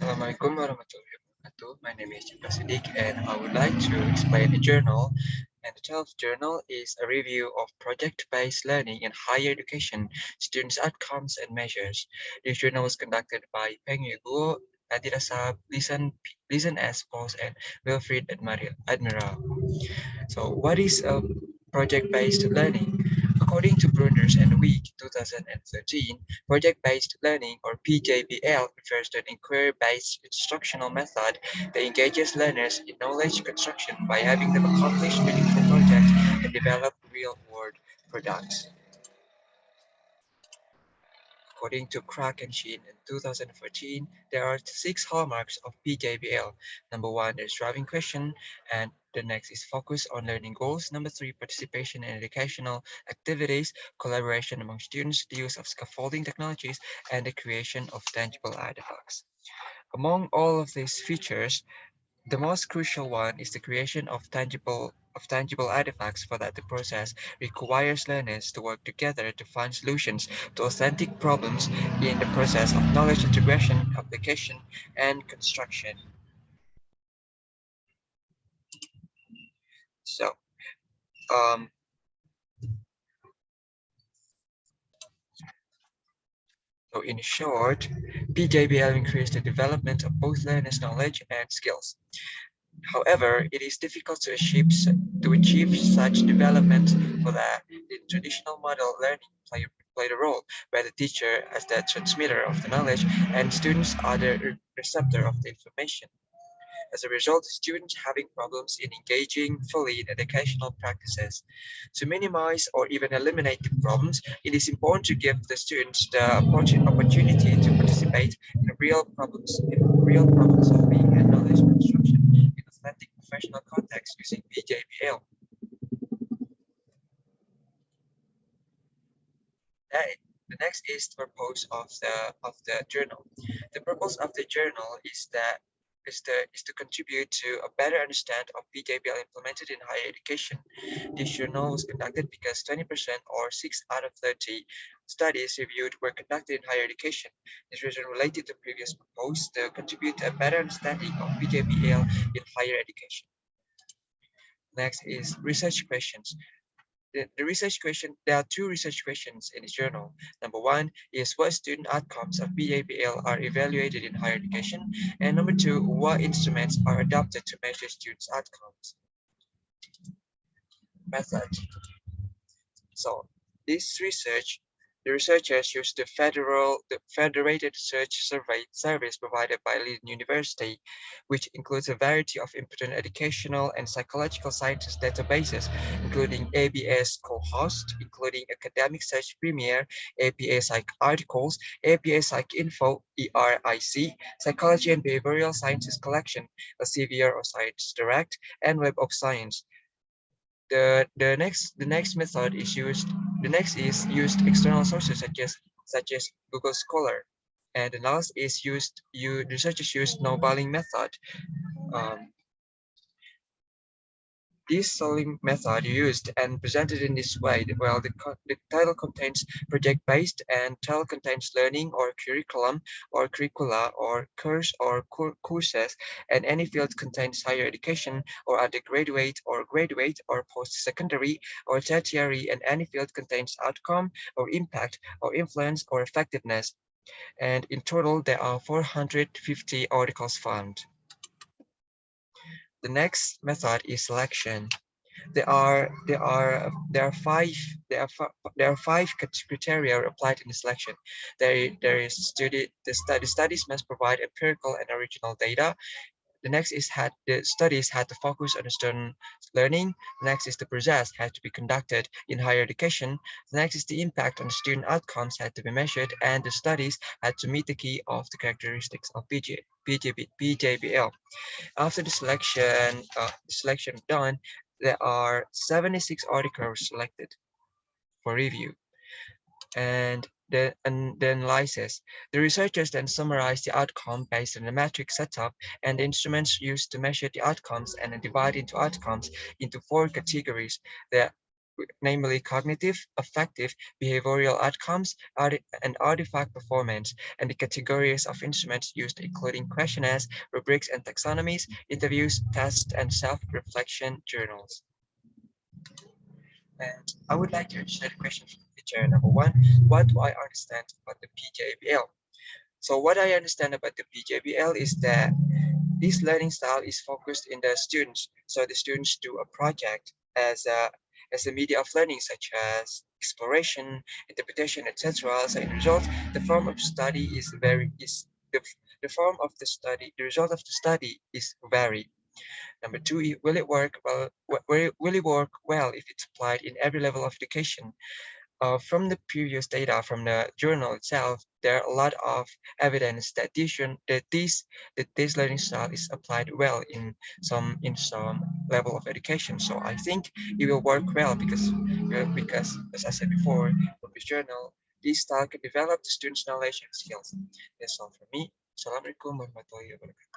Assalamualaikum warahmatullahi wabarakatuh. My name is Chandra Siddiq and I would like to explain a journal. And the title of the journal is a review of project-based learning in higher education, students' outcomes and measures. This journal was conducted by Peng Yu Guo, Adira Saab, Listen S. Pos, and Wilfried Admiral. So what is project-based learning? According to Brunders and Week 2013, project-based learning or PJBL refers to an inquiry-based instructional method that engages learners in knowledge construction by having them accomplish meaningful projects and develop real-world products. According to Crack and Sheen in 2014, there are six hallmarks of PJBL. Number one is driving question, and the next is focus on learning goals. Number three, participation in educational activities, collaboration among students, the use of scaffolding technologies, and the creation of tangible artifacts. Among all of these features, the most crucial one is the creation of tangible artifacts for that the process requires learners to work together to find solutions to authentic problems in the process of knowledge integration, application, and construction. So, um, so in short, PJBL increased the development of both learners' knowledge and skills. However, it is difficult to achieve such development for that the traditional model learning played a role, where the teacher as the transmitter of the knowledge and students are the receptor of the information. As a result, students having problems in engaging fully in educational practices. To minimize or even eliminate the problems, it is important to give the students the opportunity to participate in real problem solving and knowledge construction in authentic professional context using PJBL. That- The next is the purpose of the journal. The purpose of the journal is to contribute to a better understanding of PJBL implemented in higher education. This journal was conducted because 20% or 6 out of 30 studies reviewed were conducted in higher education. This reason related to previous proposed to contribute to a better understanding of PJBL in higher education. Next is research questions. The research question, there are two research questions in the journal. Number one is what student outcomes of PABL are evaluated in higher education? And number two, what instruments are adopted to measure students' outcomes? Method. So this research, the researchers used the Federated Search Survey service provided by Leiden University, which includes a variety of important educational and psychological sciences databases, including ABS Cohost, including Academic Search Premier, APA Psych Articles, APA Psych Info, ERIC, Psychology and Behavioral Sciences Collection, Elsevier or Science Direct, and Web of Science. The next method is used the next is used external sources such as Google Scholar, and the last is researchers use snowballing method. um, this solving method used and presented in this way, well, the title contains project-based and title contains learning or curriculum or curricula or course or courses, and any field contains higher education or undergraduate or post-secondary or tertiary, and any field contains outcome or impact or influence or effectiveness. And in total, there are 450 articles found. The next method is selection. There are five criteria applied in the selection. The studies must provide empirical and original data. The studies had to focus on student learning. The next is the process had to be conducted in higher education. The next is the impact on student outcomes had to be measured, and the studies had to meet the key of the characteristics of PJBL. After the selection done, there are 76 articles selected for review and the analysis. The researchers then summarize the outcome based on the metric setup and the instruments used to measure the outcomes, and then divide into outcomes into four categories. namely cognitive, affective, behavioral outcomes, and artifact performance, and the categories of instruments used including questionnaires, rubrics and taxonomies, interviews, tests, and self-reflection journals. And I would like to share the question from the teacher. Number one, what do I understand about the PJBL? So what I understand about the PJBL is that this learning style is focused in the students. So the students do a project as a media of learning, such as exploration, interpretation, etc. So in result, the form of study is very is the form of the study, the result of the study is varied. Number two, will it work well? Will it work well if it's applied in every level of education? From the previous data from the journal itself, there are a lot of evidence that this learning style is applied well in some level of education. So I think it will work well because as I said before, from this journal, this style can develop the students' knowledge and skills. That's all from me. Assalamualaikum warahmatullahi wabarakatuh.